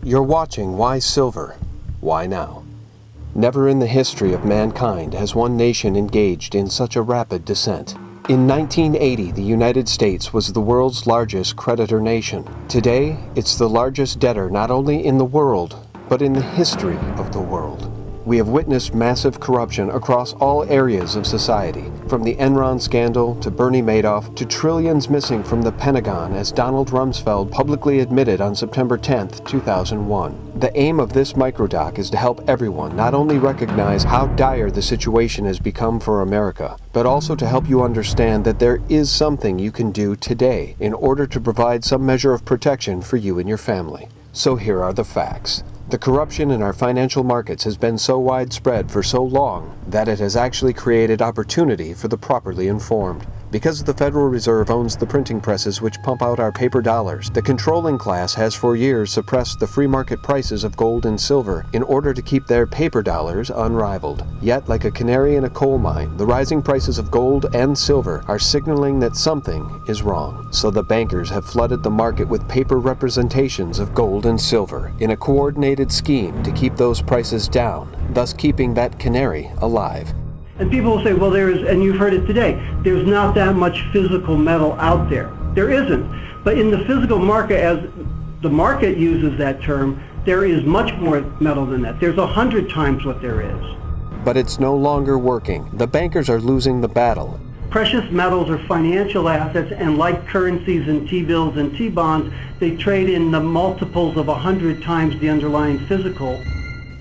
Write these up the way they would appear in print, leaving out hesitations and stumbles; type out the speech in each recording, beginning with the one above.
You're watching Why Silver? Why Now? Never in the history of mankind has one nation engaged in such a rapid descent. In 1980, the United States was the world's largest creditor nation. Today, it's the largest debtor not only in the world, but in the history of the world. We have witnessed massive corruption across all areas of society, from the Enron scandal to Bernie Madoff to trillions missing from the Pentagon, as Donald Rumsfeld publicly admitted on September 10, 2001. The aim of this microdoc is to help everyone not only recognize how dire the situation has become for America, but also to help you understand that there is something you can do today in order to provide some measure of protection for you and your family. So here are the facts. The corruption in our financial markets has been so widespread for so long that it has actually created opportunity for the properly informed. Because the Federal Reserve owns the printing presses which pump out our paper dollars, the controlling class has for years suppressed the free market prices of gold and silver in order to keep their paper dollars unrivaled. Yet, like a canary in a coal mine, the rising prices of gold and silver are signaling that something is wrong. So the bankers have flooded the market with paper representations of gold and silver in a coordinated scheme to keep those prices down, thus keeping that canary alive. And people will say, well, and you've heard it today, there's not that much physical metal out there. There isn't. But in the physical market, as the market uses that term, there is much more metal than that. There's 100 times what there is. But it's no longer working. The bankers are losing the battle. Precious metals are financial assets, and like currencies and T-bills and T-bonds, they trade in the multiples of 100 times the underlying physical.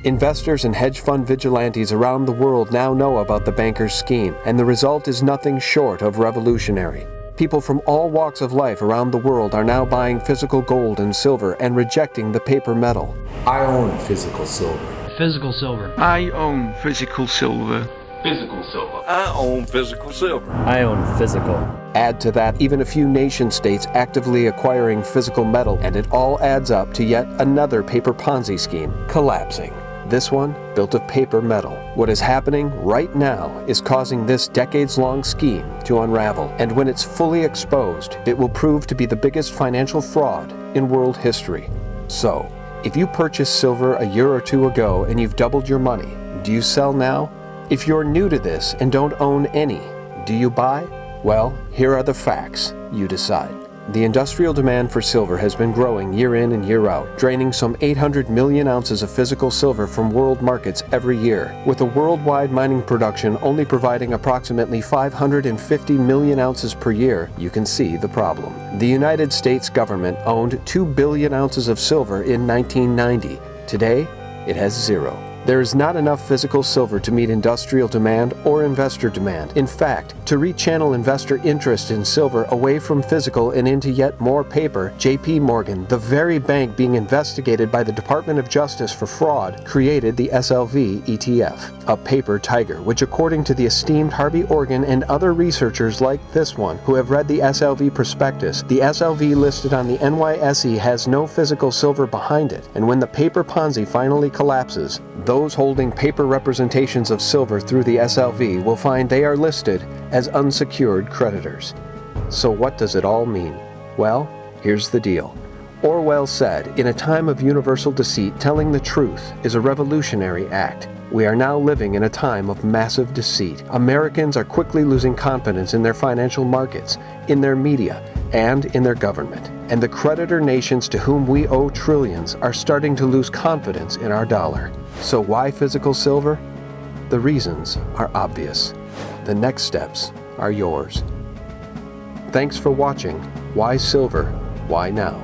Investors and hedge fund vigilantes around the world now know about the bankers' scheme, and the result is nothing short of revolutionary. People from all walks of life around the world are now buying physical gold and silver and rejecting the paper metal. I own physical silver. Physical silver. I own physical silver. Physical silver. I own physical silver. I own physical. Add to that even a few nation-states actively acquiring physical metal, and it all adds up to yet another paper Ponzi scheme collapsing. This one built of paper metal. What is happening right now is causing this decades-long scheme to unravel, and when it's fully exposed, it will prove to be the biggest financial fraud in world history. So, if you purchased silver a year or two ago and you've doubled your money, do you sell now? If you're new to this and don't own any, do you buy? Well, here are the facts. You decide. The industrial demand for silver has been growing year in and year out, draining some 800 million ounces of physical silver from world markets every year, with a worldwide mining production only providing approximately 550 million ounces per year. You can see the problem. The United States government owned 2 billion ounces of silver in 1990. Today, it has zero. There is not enough physical silver to meet industrial demand or investor demand. In fact, to rechannel investor interest in silver away from physical and into yet more paper, J.P. Morgan, the very bank being investigated by the Department of Justice for fraud, created the SLV ETF, a paper tiger, which according to the esteemed Harvey Organ and other researchers like this one who have read the SLV prospectus, the SLV listed on the NYSE has no physical silver behind it, and when the paper Ponzi finally collapses, those holding paper representations of silver through the SLV will find they are listed as unsecured creditors. So what does it all mean? Well, here's the deal. Orwell said, "In a time of universal deceit, telling the truth is a revolutionary act." We are now living in a time of massive deceit. Americans are quickly losing confidence in their financial markets, in their media, and in their government. And the creditor nations to whom we owe trillions are starting to lose confidence in our dollar. So why physical silver? The reasons are obvious. The next steps are yours. Thanks for watching Why Silver? Why Now?